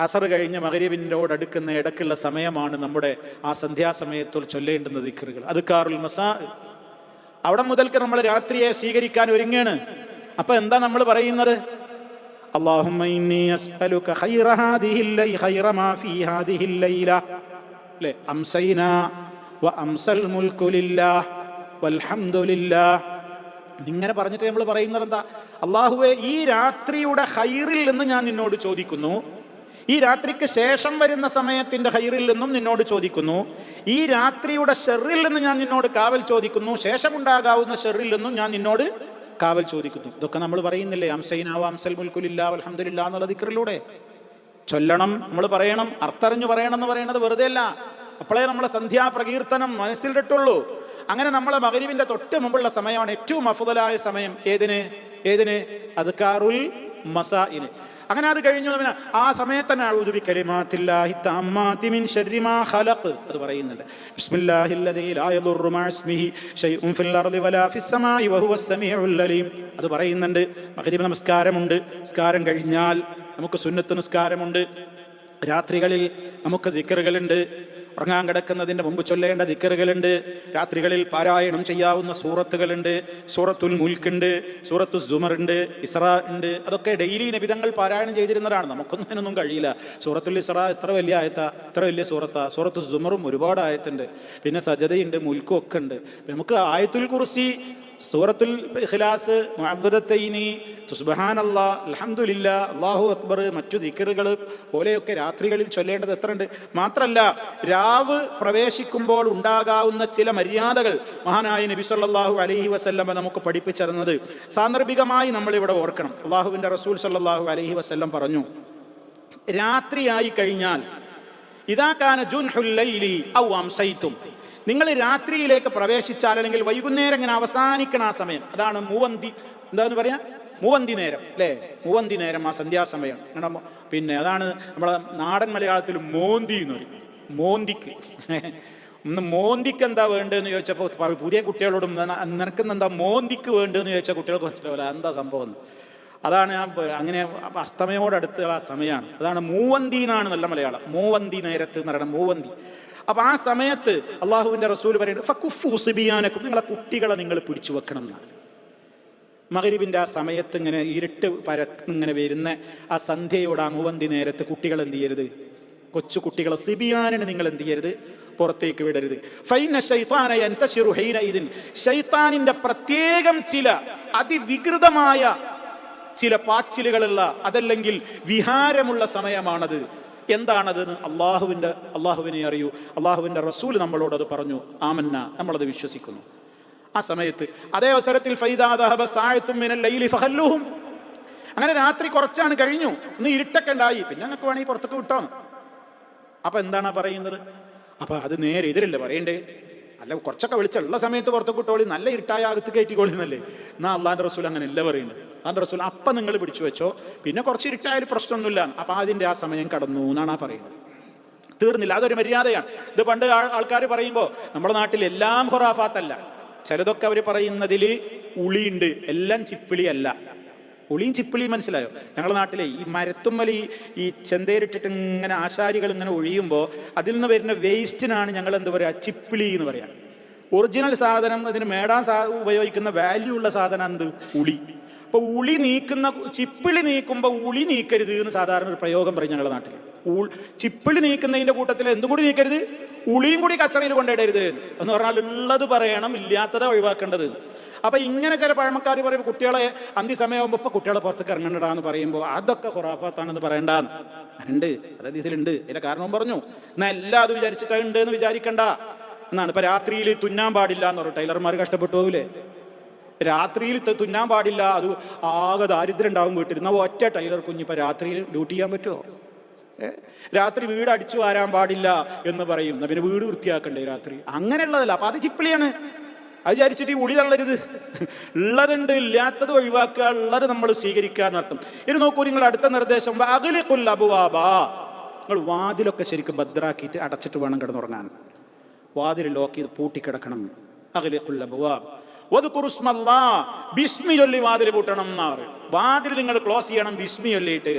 അസർ കഴിഞ്ഞ് മഗ്രിബിനോട് അടുക്കുന്ന ഇടക്കുള്ള സമയമാണ് നമ്മുടെ ആ സന്ധ്യാസമയത്തിൽ ചൊല്ലേണ്ടുന്ന ദിക്റുകൾ. അദ്കാറുൽ മസാ. അവിടെ മുതൽക്ക് നമ്മൾ രാത്രിയെ സ്വീകരിക്കാൻ ഒരുങ്ങാണ്. അപ്പൊ എന്താ നമ്മൾ പറയുന്നത്? അല്ലാഹുമ്മ ഇന്നി അസ്അലുക ഖൈറ ഖൈറ മാ ഫീ ഹാദിഹിൽ ലൈല ലെ അംസൈനാ വ അംസൽ മുൽക്കു ലില്ലാഹ് വൽഹംദുലില്ലാഹ്. ഇങ്ങനെ പറഞ്ഞിട്ട് നമ്മൾ പറയുന്നത് എന്താ? അല്ലാഹുവേ, ഈ രാത്രിയുടെ ഖൈറിൽ നിന്ന് ഞാൻ നിന്നോട് ചോദിക്കുന്നു, ഈ രാത്രിക്ക് ശേഷം വരുന്ന സമയത്തിന്റെ ഖൈറിൽ നിന്നും നിന്നോട് ചോദിക്കുന്നു, ഈ രാത്രിയുടെ ഷെറിൽ നിന്ന് ഞാൻ നിന്നോട് കാവൽ ചോദിക്കുന്നു, ശേഷമുണ്ടാകാവുന്ന ഷെറിൽ നിന്നും ഞാൻ നിന്നോട് കാവൽ ചോദിക്കുന്നു. ഇതൊക്കെ നമ്മൾ പറയുന്നില്ലേ? അംസൈനാവ അംസൽ മുൽക്കുലില്ലാ വൽഹംദുലില്ലാ എന്നുള്ള ദിക്റിലൂടെ ചൊല്ലണം. നമ്മൾ പറയണം, അർത്ഥറിഞ്ഞു പറയണം എന്ന് പറയുന്നത് വെറുതെ അല്ല. അപ്പോഴേ നമ്മളെ സന്ധ്യാപ്രകീർത്തനം മനസ്സിലിട്ടുള്ളൂ. അങ്ങനെ നമ്മളെ മഗ്രിബിന്റെ തൊട്ട് മുമ്പുള്ള സമയമാണ് ഏറ്റവും അഫ്ദലായ സമയം. ഏതിന്? അദ്കാറുൽ മസാഇന്. അങ്ങനെ അത് കഴിഞ്ഞു ആ സമയത്ത് തന്നെ അഊദു ബികലിമാത്തില്ലാഹി തമ്മാതി മിൻ ശർരി മാ ഖലഖ് അത് പറയുന്നുണ്ട്. ബിസ്മില്ലാഹില്ലദീ ലാ യദുറു മഅ ഇസ്മിഹി ശൈഉൻ ഫിൽ അർളി വലാ ഫിസ് സമാഇ വഹുവസ് സമീഉൽ അലീം അത് പറയുന്നുണ്ട്. മഗ്രിബ് നമസ്കാരമുണ്ട്. നിസ്കാരം കഴിഞ്ഞാൽ നമുക്ക് സുന്നത്ത് നിസ്കാരമുണ്ട്. രാത്രികളിൽ നമുക്ക് ദിക്റുകളുണ്ട്. ഉറങ്ങാൻ കിടക്കുന്നതിൻ്റെ മുമ്പ് ചൊല്ലേണ്ട ദിക്റുകളുണ്ട്. രാത്രികളിൽ പാരായണം ചെയ്യാവുന്ന സൂറത്തുകളുണ്ട്. സൂറത്തുൽ മുൽക്കുണ്ട്, സൂറത്തു സുമർ ഉണ്ട്, ഇസ്രാ ഉണ്ട്. അതൊക്കെ ഡെയിലി നബിതങ്ങൾ പാരായണം ചെയ്തിരുന്നതാണ്. നമുക്കൊന്നും അതിനൊന്നും കഴിയില്ല. സൂറത്തുൽ ഇസ്രാ എത്ര വലിയ ആയത്താ, എത്ര വലിയ സൂറത്താ. സൂറത്തു സുമറും ഒരുപാട് ആയത്തുണ്ട്. പിന്നെ സജദയുണ്ട്, മുൽക്കും ഒക്കെ ഉണ്ട്. നമുക്ക് ആയത്തുൽ കുർസി, സൂറത്തുൽ ഇഖ്ലാസ്, മുഅവ്വദത്തൈനി, സുബ്ഹാനല്ലാഹ്, അൽഹംദുലില്ലാഹ്, അല്ലാഹു അക്ബർ, മറ്റു ദിക്റുകൾ പോലെയൊക്കെ രാത്രികളിൽ ചൊല്ലേണ്ടത് എത്രയുണ്ട്. മാത്രമല്ല, രാവ് പ്രവേശിക്കുമ്പോൾ ഉണ്ടാകാവുന്ന ചില മര്യാദകൾ മഹാനായ നബി സല്ലല്ലാഹു അലൈഹി വസല്ലം നമുക്ക് പഠിപ്പിച്ചിരുന്നത് സാന്ദർഭികമായി നമ്മളിവിടെ ഓർക്കണം. അല്ലാഹുവിൻ്റെ റസൂൽ സല്ലല്ലാഹു അലൈഹി വസല്ലം പറഞ്ഞു, രാത്രിയായി കഴിഞ്ഞാൽ ഇദാ കാന ജുൻഹുൽ ലൈലി ഔ അംസൈതും, നിങ്ങൾ രാത്രിയിലേക്ക് പ്രവേശിച്ചാൽ, അല്ലെങ്കിൽ വൈകുന്നേരം ഇങ്ങനെ അവസാനിക്കണ ആ സമയം, അതാണ് മൂവന്തി, എന്താന്ന് പറയാ, മൂവന്തി നേരം അല്ലേ? മൂവന്തി നേരം, ആ സന്ധ്യാസമയം. പിന്നെ അതാണ് നമ്മളെ നാടൻ മലയാളത്തിൽ മോന്തി എന്ന് പറയും. മോന്തിക്ക് ഒന്ന് മോന്തിക്ക് എന്താ വേണ്ടതെന്ന് ചോദിച്ചപ്പോൾ പുതിയ കുട്ടികളോടും നിനക്കെന്താ മോന്തിക്ക് വേണ്ടതെന്ന് ചോദിച്ചാൽ കുട്ടികൾക്ക് മനസ്സിലാവില്ല എന്താ സംഭവം. അതാണ് അങ്ങനെ അസ്തമയോടടുത്ത് ആ സമയമാണ്. അതാണ് മൂവന്തി എന്നാണ് നല്ല മലയാളം. മൂവന്തി നേരത്ത് എന്ന് പറയണം, മൂവന്തി. അപ്പൊ ആ സമയത്ത് അള്ളാഹുവിന്റെ റസൂൽ പറയുന്നത് ഫകുഫു സിബിയാനക്കും, നിങ്ങളെ കുട്ടികളെ നിങ്ങൾ പിടിച്ചു വെക്കണം എന്നാണ്. മഗ്രിബിന്റെ ആ സമയത്ത് ഇങ്ങനെ ഇരുട്ട് ഇങ്ങനെ വരുന്ന ആ സന്ധ്യയോട്, ആ മൂവന്തി നേരത്ത് കുട്ടികൾ എന്ത് ചെയ്യരുത്? കൊച്ചു കുട്ടികളെ, സിബിയാനിന് നിങ്ങൾ എന്ത് ചെയ്യരുത്? പുറത്തേക്ക് വിടരുത്. ഫൈന ശൈത്താന യൻതശിറു ഹീനഇദിൻ, ശൈത്താനിന്റെ പ്രത്യേകം ചില അതിവികൃതമായ ചില പാച്ചിലുകളുള്ള, അതല്ലെങ്കിൽ വിഹാരമുള്ള സമയമാണത്. എന്താണത്? അള്ളാഹുവിനെ അറിയൂ. അള്ളാഹുവിൻ്റെ റസൂൽ നമ്മളോട് അത് പറഞ്ഞു. ആമന്ന, നമ്മളത് വിശ്വസിക്കുന്നു. ആ സമയത്ത് അതേ അവസരത്തിൽ ഫൈദാ ദഹബ സാഅത്തും മിനൽ ലൈലി ഫഖല്ലുഹും, അങ്ങനെ രാത്രി കുറച്ചാണ് കഴിഞ്ഞു, ഒന്ന് ഇരുട്ടൊക്കെ ഉണ്ടായി, പിന്നെ നിങ്ങൾക്ക് വേണമെങ്കിൽ പുറത്തൊക്കെ വിട്ടോ. അപ്പൊ എന്താണ് പറയുന്നത്? അപ്പൊ അത് നേരെ എതിരല്ലേ പറയണ്ടേ? അല്ല, കുറച്ചൊക്കെ വെളിച്ചുള്ള സമയത്ത് പുറത്തൊക്കെ വിട്ടോളി, നല്ല ഇരുട്ടായ അകത്ത് കയറ്റിക്കോളി എന്നല്ലേ. എന്നാ അള്ളാന്റെ റസൂൽ അങ്ങനെ അല്ല പറയുന്നത്. അള്ളാന്റെ റസൂൽ അപ്പം നിങ്ങൾ പിടിച്ചു വെച്ചോ, പിന്നെ കുറച്ച് ഇരുട്ടായാലും പ്രശ്നമൊന്നുമില്ല. അപ്പൊ അതിന്റെ ആ സമയം കടന്നു എന്നാണ് ആ പറയുന്നത്. തീർന്നില്ല, അതൊരു മര്യാദയാണ്. ഇത് പണ്ട് ആൾക്കാർ പറയുമ്പോൾ നമ്മുടെ നാട്ടിൽ എല്ലാം ഖുറാഫാത്തല്ല, ചിലതൊക്കെ അവർ പറയുന്നതിൽ ഉളിയുണ്ട്, എല്ലാം ചിപ്പിളിയല്ല. ഉളിയും ചിപ്പിളിയും മനസ്സിലായോ? ഞങ്ങളുടെ നാട്ടിലെ ഈ മരത്തുമ്മൽ ഈ ചെന്തേരിട്ടിട്ട് ഇങ്ങനെ ആശാരികൾ ഇങ്ങനെ ഒഴിയുമ്പോൾ അതിൽ നിന്ന് വരുന്ന വേസ്റ്റിനാണ് ഞങ്ങൾ എന്താ പറയുക, ചിപ്പിളി എന്ന് പറയാം. ഒറിജിനൽ സാധനം, അതിന് മേടാൻ ഉപയോഗിക്കുന്ന വാല്യൂ ഉള്ള സാധനം എന്ത്? ഉളി. അപ്പൊ ഉളി നീക്കുന്ന, ചിപ്പിളി നീക്കുമ്പോൾ ഉളി നീക്കരുത് എന്ന് സാധാരണ ഒരു പ്രയോഗം പറയും ഞങ്ങളുടെ നാട്ടിൽ. ചിപ്പിളി നീക്കുന്നതിന്റെ കൂട്ടത്തിൽ എന്തും കൂടി നീക്കരുത്, ഉളിയും കൂടി കച്ചറയിൽ കൊണ്ടിടരുത് എന്ന് പറഞ്ഞാൽ ഉള്ളത് പറയണം, ഇല്ലാത്തത് ഒഴിവാക്കേണ്ടത്. അപ്പൊ ഇങ്ങനെ ചില പഴമക്കാർ പറയും, കുട്ടികളെ അന്ത്യസമയമാകുമ്പോൾ ഇപ്പൊ കുട്ടികളെ പുറത്തേക്ക് ഇറങ്ങണ്ടാന്ന് പറയുമ്പോൾ അതൊക്കെ ഖുറാഫാത്താണെന്ന് പറയണ്ടാന്ന്. ഉണ്ട്, അതായത് ഇതിലുണ്ട്. ഇതിന്റെ കാരണവും പറഞ്ഞു. എന്നാൽ എല്ലാം അത് വിചാരിച്ചിട്ടുണ്ട് എന്ന് വിചാരിക്കണ്ട എന്നാണ്. ഇപ്പൊ രാത്രിയിൽ തുന്നാൻ പാടില്ല എന്ന് പറഞ്ഞു, ടൈലർമാർ കഷ്ടപ്പെട്ടു പോകൂലേ? രാത്രിയിൽ തുന്നാൻ പാടില്ല, അത് ആകെ ദാരിദ്ര്യം ഉണ്ടാവും വീട്ടിൽ. എന്നാൽ ഒറ്റ ടൈലർ കുഞ്ഞിപ്പോൾ രാത്രിയിൽ ഡ്യൂട്ടി ചെയ്യാൻ പറ്റുമോ? രാത്രി വീട് അടിച്ചു വാരാൻ പാടില്ല എന്ന് പറയും. പിന്നെ വീട് വൃത്തിയാക്കണ്ടേ രാത്രി? അങ്ങനെയുള്ളതല്ല. അപ്പൊ അത് ചിപ്പിളിയാണ്. അത് വിചാരിച്ചിട്ട് ഈ ഉളി തള്ളരുത്. ഉള്ളതുണ്ട്, ഇല്ലാത്തത് ഒഴിവാക്കുക, ഉള്ളത് നമ്മൾ സ്വീകരിക്കുക എന്നർത്ഥം. ഇനി നോക്കൂ, നിങ്ങൾ അടുത്ത നിർദ്ദേശം, അഗ്ലിഖുൽ അബ്വാബ, നിങ്ങൾ വാതിലൊക്കെ ശരിക്കും ഭദ്രാക്കിയിട്ട് അടച്ചിട്ട് വേണം കിടന്നുറങ്ങാൻ. വാതിൽ ലോക്ക് ചെയ്ത് പൂട്ടിക്കിടക്കണം. അഗ്ലിഖുൽ അബ്വാബ് വദ്കുറു ഇസ്മല്ലാഹ്, ബിസ്മി ചൊല്ലി വാതിൽ പൂട്ടണം എന്നാ പറയും. വാതിൽ നിങ്ങൾ ക്ലോസ് ചെയ്യണം ബിസ്മി ചൊല്ലിയിട്ട്.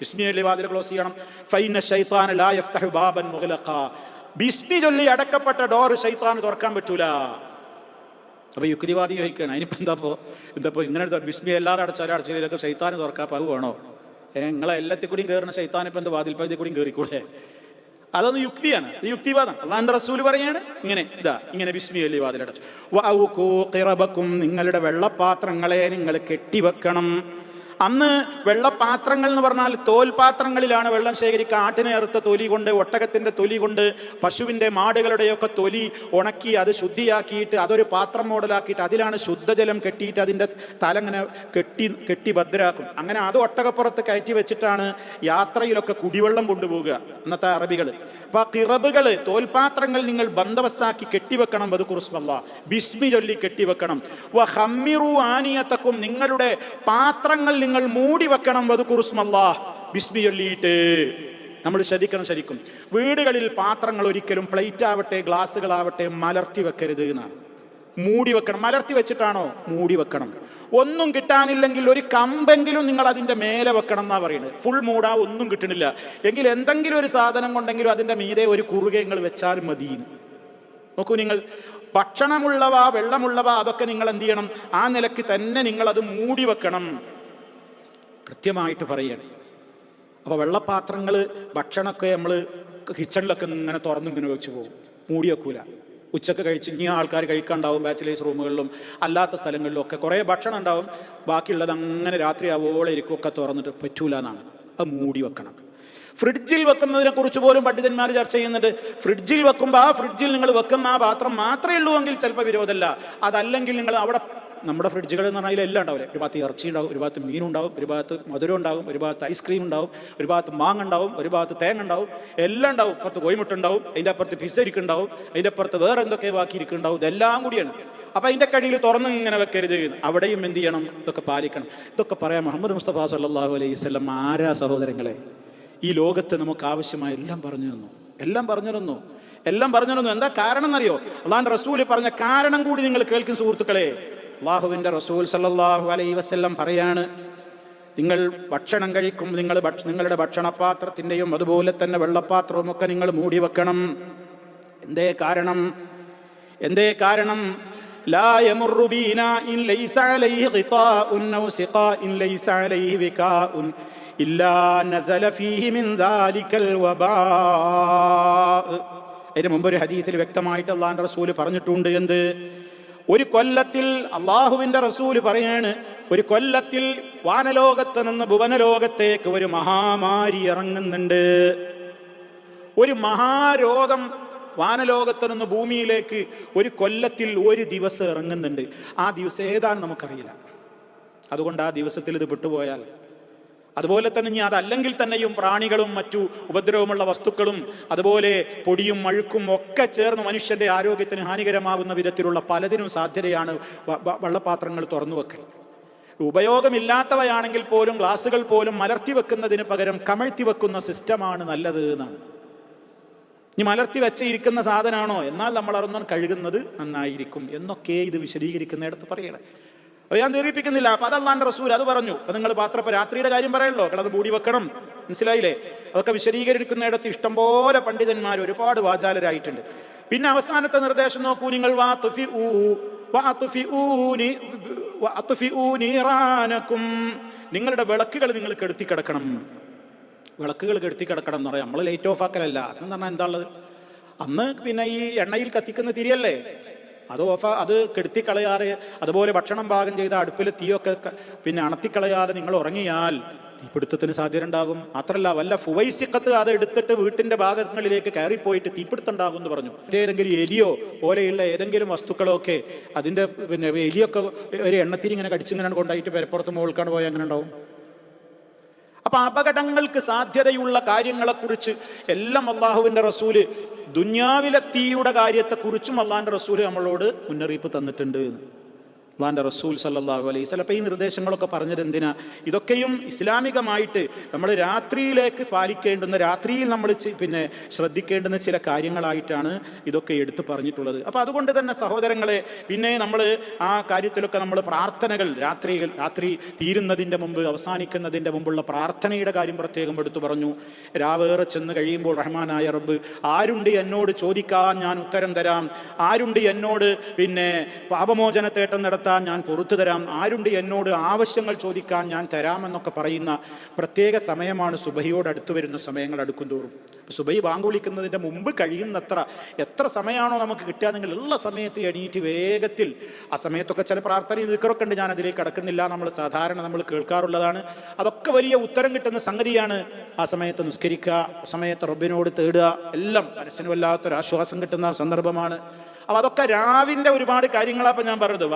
ബിസ്മി ചൊല്ലി വാതിൽ ക്ലോസ് ചെയ്യണം. ഫൈന ശൈത്താന ലാ യഫ്തഹു ബാബൻ മുഗ്ലഖാ. ബിസ്മി ചൊല്ലി അടക്കപ്പെട്ട ഡോർ ശൈത്താന് തുറക്കാൻ പറ്റൂല. അപ്പോൾ യുക്തിവാദി ചോദിക്കുകയാണ്, അതിനിപ്പോൾ എന്താപ്പോൾ ഇങ്ങനെ ബിസ്മി എല്ലാവരും അടച്ചാലൊക്കെ ശൈത്താന് തുറക്കാൻ പകുവാണോ? നിങ്ങളെ എല്ലാത്തിൽ കൂടിയും കയറുന്ന ശൈത്താൻ ഇപ്പം എന്താ വാതിൽ പകുതി കൂടിയും കയറിക്കൂടെ? അതൊന്നും യുക്തിയാണ്, ഇത് യുക്തിവാദം. അള്ളാഹുവിന്റെ റസൂൽ പറയാണ് ഇങ്ങനെ ബിസ്മി ചൊല്ലി വാതിലടച്ചു. വഅൗഖൂ ഖിറബക്കും, നിങ്ങളുടെ വെള്ളപ്പാത്രങ്ങളെ നിങ്ങൾ കെട്ടിവെക്കണം. അന്ന് വെള്ളപാത്രങ്ങൾ എന്ന് പറഞ്ഞാൽ തോൽപാത്രങ്ങളിലാണ് വെള്ളം ശേഖരിക്കുക. ആട്ടിനെ അറുത്ത തൊലി കൊണ്ട്, ഒട്ടകത്തിൻ്റെ തൊലി കൊണ്ട്, പശുവിൻ്റെ മാടുകളുടെയൊക്കെ തൊലി ഉണക്കി അത് ശുദ്ധിയാക്കിയിട്ട് അതൊരു പാത്രം മോഡലാക്കിയിട്ട് അതിലാണ് ശുദ്ധജലം കെട്ടിയിട്ട് അതിൻ്റെ തല ഇങ്ങനെ കെട്ടി ഭദ്രാക്കും. അങ്ങനെ അത് ഒട്ടകപ്പുറത്ത് കയറ്റി വെച്ചിട്ടാണ് യാത്രയിലൊക്കെ കുടിവെള്ളം കൊണ്ടുപോവുക അന്നത്തെ അറബികൾ. അപ്പോൾ ആ കിറബുകൾ, തോൽപാത്രങ്ങൾ നിങ്ങൾ ബന്ദവസ്സാക്കി കെട്ടിവെക്കണം. വദ്കുറുസ്മല്ലാഹ്, ബിസ്മി ചൊല്ലി കെട്ടിവെക്കണം. വഖമ്മിറൂ ആനിയതക്കും, നിങ്ങളുടെ പാത്രങ്ങൾ നിങ്ങൾ മൂടി വെക്കണം. വദ്കുറുസ്മല്ലാഹ്, ബിസ്മി ചൊല്ലിയിട്ട്. നമ്മൾ ശരിക്കും വീടുകളിൽ പാത്രങ്ങൾ ഒരിക്കലും പ്ലേറ്റ് ആവട്ടെ ഗ്ലാസ്സുകളാവട്ടെ മലർത്തി വെക്കരുത് എന്നാണ്. മൂടി വെക്കണം. മലർത്തി വെച്ചിട്ടാണോ? മൂടി വെക്കണം. ഒന്നും കിട്ടാനില്ലെങ്കിൽ ഒരു കമ്പെങ്കിലും നിങ്ങൾ അതിൻ്റെ മേലെ വെക്കണം എന്നാണ് പറയുന്നത്. ഫുൾ മൂടാ ഒന്നും കിട്ടണില്ല എങ്കിൽ എന്തെങ്കിലും ഒരു സാധനം കൊണ്ടെങ്കിലും അതിൻ്റെ മീതെ ഒരു കുറുകെ നിങ്ങൾ വെച്ചാലും മതി. നോക്കൂ, നിങ്ങൾ ഭക്ഷണമുള്ളവ വെള്ളമുള്ളവ അതൊക്കെ നിങ്ങൾ എന്ത് ചെയ്യണം? ആ നിലയ്ക്ക് തന്നെ നിങ്ങളത് മൂടി വെക്കണം. കൃത്യമായിട്ട് പറയണം. അപ്പോൾ വെള്ളപാത്രങ്ങൾ ഭക്ഷണമൊക്കെ നമ്മൾ കിച്ചണിലൊക്കെ ഇങ്ങനെ തുറന്നിങ്ങനെ വെച്ച് പോകും, മൂടി വെക്കൂല. ഉച്ചക്ക് കഴിച്ച് ഇനി ആൾക്കാർ കഴിക്കാണ്ടാവും. ബാച്ചിലേഴ്സ് റൂമുകളിലും അല്ലാത്ത സ്ഥലങ്ങളിലും ഒക്കെ കുറേ ഭക്ഷണം ഉണ്ടാവും. ബാക്കിയുള്ളത് അങ്ങനെ രാത്രി ആവോളം ഇരിക്കുമൊക്കെ തുറന്നിട്ട് പറ്റൂല എന്നാണ്. അത് മൂടി വെക്കണം. ഫ്രിഡ്ജിൽ വെക്കുന്നതിനെ കുറിച്ച് പോലും പണ്ഡിതന്മാർ ചർച്ച ചെയ്യുന്നുണ്ട്. ഫ്രിഡ്ജിൽ വെക്കുമ്പോൾ ആ ഫ്രിഡ്ജിൽ നിങ്ങൾ വെക്കുന്ന ആ പാത്രം മാത്രമേ ഉള്ളൂ എങ്കിൽ ചിലപ്പോൾ വിരോധമല്ല. അതല്ലെങ്കിൽ നിങ്ങൾ അവിടെ, നമ്മുടെ ഫ്രിഡ്ജുകൾ എന്ന് പറഞ്ഞാൽ എല്ലാം ഉണ്ടാവില്ലേ, ഒരു ഭാഗത്ത് ഇറച്ചി ഉണ്ടാവും, ഒരു ഭാഗത്ത് മീനുണ്ടാവും, ഒരു ഭാഗത്ത് മധുരം ഉണ്ടാവും, ഒരു ഭാഗത്ത് ഐസ്ക്രീം ഉണ്ടാവും, ഒരു ഭാഗത്ത് മാങ്ങ ഉണ്ടാവും, ഒരു ഭാഗത്ത് തേങ്ങ ഉണ്ടാവും, എല്ലാം ഉണ്ടാവും. അപ്പുറത്ത് കോഴിമുട്ട ഉണ്ടാവും, അതിൻ്റെ അപ്പുറത്ത് പിസ്സ ഇരിക്കുന്നുണ്ടാവും, അതിൻ്റെ അപ്പുറത്ത് വേറെ എന്തൊക്കെ ബാക്കി ഇരിക്കുന്നുണ്ടാവും. ഇതെല്ലാം കൂടിയാണ്. അപ്പം അതിൻ്റെ കടിയിൽ തുറന്ന് ഇങ്ങനെ വെക്കരുത്. അവിടെയും എന്ത് ചെയ്യണം? ഇതൊക്കെ പാലിക്കണം. ഇതൊക്കെ പറയാം മുഹമ്മദ് മുസ്തഫ സല്ലല്ലാഹു അലൈഹി വസല്ലം ആരാ സഹോദരങ്ങളെ? ഈ ലോകത്ത് നമുക്ക് ആവശ്യമായ എല്ലാം പറഞ്ഞു തന്നു. എന്താ കാരണം എന്നറിയോ? അള്ളാഹുവിൻ്റെ റസൂൽ പറഞ്ഞ കാരണം കൂടി നിങ്ങൾ കേൾക്കും സുഹൃത്തുക്കളെ. അള്ളാഹുവിൻ്റെ റസൂൽ സല്ലല്ലാഹു അലൈഹി വസല്ലം പറയാണ്, നിങ്ങൾ ഭക്ഷണം കഴിക്കും, നിങ്ങളുടെ ഭക്ഷണപാത്രത്തിൻ്റെയും അതുപോലെ തന്നെ വെള്ളപ്പാത്രവും ഒക്കെ നിങ്ങൾ മൂടി വെക്കണം. എന്തേ കാരണം? ലാ യമുറു ബീനാ ഇൻ ലൈസ അലൈഹി ഖിതാഉൻ ഔ സിഖാഇൻ ലൈസ അലൈഹി വികാഉൻ ഇല്ലാ നസല ഫീഹി മിൻ ദാലികൽ വബാ. അതിന് മുമ്പ് ഒരു ഹദീസിൽ വ്യക്തമായിട്ട് അള്ളാഹുവിൻ്റെ റസൂൽ പറഞ്ഞിട്ടുണ്ട്. എന്ത്? ഒരു കൊല്ലത്തിൽ അള്ളാഹുവിൻ്റെ റസൂൽ പറയാണ്, ഒരു കൊല്ലത്തിൽ വാനലോകത്ത് നിന്ന് ഭുവനലോകത്തേക്ക് ഒരു മഹാമാരി ഇറങ്ങുന്നുണ്ട്. ഒരു മഹാരോഗം വാനലോകത്ത് നിന്ന് ഭൂമിയിലേക്ക് ഒരു കൊല്ലത്തിൽ ഒരു ദിവസം ഇറങ്ങുന്നുണ്ട്. ആ ദിവസം ഏതാണ് നമുക്കറിയില്ല. അതുകൊണ്ട് ആ ദിവസത്തിൽ ഇത് വിട്ടുപോയാൽ, അതുപോലെ തന്നെ ഇനി അതല്ലെങ്കിൽ തന്നെയും പ്രാണികളും മറ്റു ഉപദ്രവമുള്ള വസ്തുക്കളും അതുപോലെ പൊടിയും മഴുക്കും ഒക്കെ ചേർന്ന് മനുഷ്യന്റെ ആരോഗ്യത്തിന് ഹാനികരമാകുന്ന വിധത്തിലുള്ള പലതിനും സാധ്യതയാണ് വെള്ളപാത്രങ്ങൾ തുറന്നു വെക്കൽ. ഉപയോഗമില്ലാത്തവയാണെങ്കിൽ പോലും ഗ്ലാസുകൾ പോലും മലർത്തി വെക്കുന്നതിന് പകരം കമഴ്ത്തി വെക്കുന്ന സിസ്റ്റമാണ് നല്ലത് എന്നാണ്. ഇനി മലർത്തി വെച്ചിരിക്കുന്ന സാധനമാണോ, എന്നാൽ നമ്മൾ അറിഞ്ഞാൽ കഴുകുന്നത് നന്നായിരിക്കും എന്നൊക്കെ ഇത് വിശദീകരിക്കുന്നിടത്ത് പറയണേ. അപ്പോൾ ഞാൻ ദീർഘിപ്പിക്കുന്നില്ല. അപ്പം അത് അള്ളാഹുവിൻ്റെ റസൂൽ അത് പറഞ്ഞു. അപ്പം നിങ്ങൾ രാത്രിയുടെ കാര്യം പറയല്ലോ, അത് മൂടി വെക്കണം, മനസ്സിലായില്ലേ? അതൊക്കെ വിശദീകരിക്കുന്നിടത്ത് ഇഷ്ടംപോലെ പണ്ഡിതന്മാർ ഒരുപാട് വാചാലരായിട്ടുണ്ട്. പിന്നെ അവസാനത്തെ നിർദ്ദേശം നോക്കൂ നിങ്ങൾ, നിങ്ങളുടെ വിളക്കുകൾ നിങ്ങൾ കെടുത്തിക്കിടക്കണം. വിളക്കുകൾ കെടുത്തിക്കിടക്കണം എന്ന് പറയാം. നമ്മൾ ലൈറ്റ് ഓഫ് ആക്കലല്ല. അതെന്ന് പറഞ്ഞാൽ എന്താ ഉള്ളത്? അന്ന് പിന്നെ ഈ എണ്ണയിൽ കത്തിക്കുന്ന തിരിയല്ലേ, അത് കെടുത്തിക്കളയാതെ, അതുപോലെ ഭക്ഷണം പാകം ചെയ്ത അടുപ്പിൽ തീയൊക്കെ പിന്നെ അണത്തിക്കളയാതെ നിങ്ങൾ ഉറങ്ങിയാൽ തീപിടുത്തത്തിന് സാധ്യത ഉണ്ടാകും. മാത്രമല്ല വല്ല ഫുവൈസിക്കത്ത് അത് എടുത്തിട്ട് വീട്ടിൻ്റെ ഭാഗങ്ങളിലേക്ക് കയറിപ്പോയിട്ട് തീപിടുത്തുണ്ടാകും എന്ന് പറഞ്ഞു. ഏതെങ്കിലും എലിയോ പോലെയുള്ള ഏതെങ്കിലും വസ്തുക്കളോ ഒക്കെ അതിൻ്റെ പിന്നെ എലിയൊക്കെ ഒരു എണ്ണത്തിരി ഇങ്ങനെ കടിച്ചിങ്ങനെ കൊണ്ടായിട്ട് പെരപ്പുറത്ത് മുകൾക്കാണ് പോയാൽ അങ്ങനെ ഉണ്ടാവും. അപ്പം അപകടങ്ങൾക്ക് സാധ്യതയുള്ള കാര്യങ്ങളെക്കുറിച്ച് എല്ലാം അള്ളാഹുവിൻ്റെ റസൂല്, ദുന്യാവിലെ തീയുടെ കാര്യത്തെക്കുറിച്ചും അള്ളാഹിൻ്റെ റസൂല് നമ്മളോട് മുന്നറിയിപ്പ് തന്നിട്ടുണ്ട്. അള്ളാന്റെ റസൂൽ സല്ലല്ലാഹു അലൈഹി വസല്ലം. അപ്പോൾ ഈ നിർദ്ദേശങ്ങളൊക്കെ പറഞ്ഞത് എന്തിനാ? ഇതൊക്കെയും ഇസ്ലാമികമായിട്ട് നമ്മൾ രാത്രിയിലേക്ക് പാലിക്കേണ്ടുന്ന, രാത്രിയിൽ നമ്മൾ ശ്രദ്ധിക്കേണ്ടുന്ന ചില കാര്യങ്ങളായിട്ടാണ് ഇതൊക്കെ എടുത്തു പറഞ്ഞിട്ടുള്ളത്. അപ്പോൾ അതുകൊണ്ട് തന്നെ സഹോദരങ്ങളെ, പിന്നെ നമ്മൾ ആ കാര്യത്തിലൊക്കെ നമ്മൾ പ്രാർത്ഥനകൾ, രാത്രി തീരുന്നതിൻ്റെ മുമ്പ്, അവസാനിക്കുന്നതിൻ്റെ മുമ്പുള്ള പ്രാർത്ഥനയുടെ കാര്യം പ്രത്യേകം എടുത്തു പറഞ്ഞു. രാവേറെ ചെന്ന് കഴിയുമ്പോൾ റഹ്മാനായ റബ്ബ്, ആരുണ്ട് എന്നോട് ചോദിക്കാൻ ഞാൻ ഉത്തരം തരാം, ആരുണ്ട് എന്നോട് പാപമോചനത്തേട്ടം നടത്താൻ ഞാൻ പുറത്തു തരാം, ആരുണ്ട് എന്നോട് ആവശ്യങ്ങൾ ചോദിക്കാൻ ഞാൻ തരാമെന്നൊക്കെ പറയുന്ന പ്രത്യേക സമയമാണ് സുബഹിയോട് അടുത്തു വരുന്ന സമയങ്ങൾ അടുക്കും തോറും. സുബഹി ബാങ്ക് വിളിക്കുന്നതിൻ്റെ മുമ്പ് കഴിയുന്നത്ര എത്ര സമയമാണോ നമുക്ക് കിട്ടുക, നിങ്ങൾ ഉള്ള സമയത്ത് എണീറ്റ് വേഗത്തിൽ, ആ സമയത്തൊക്കെ ചില പ്രാർത്ഥനയും ദിക്റൊക്കെ ഉണ്ട്, ഞാൻ അതിലേക്ക് കടക്കുന്നില്ല, നമ്മൾ കേൾക്കാറുള്ളതാണ്. അതൊക്കെ വലിയ ഉത്തരം കിട്ടുന്ന സംഗതിയാണ്. ആ സമയത്ത് നിസ്കരിക്കുക, ആ സമയത്ത് റബ്ബിനോട് തേടുക, എല്ലാം മനസ്സിന് വല്ലാത്തൊരാശ്വാസം കിട്ടുന്ന സന്ദർഭമാണ്. അപ്പോൾ അതൊക്കെ രാവിൻ്റെ ഒരുപാട് കാര്യങ്ങളാണ് ഇപ്പം ഞാൻ പറഞ്ഞത്.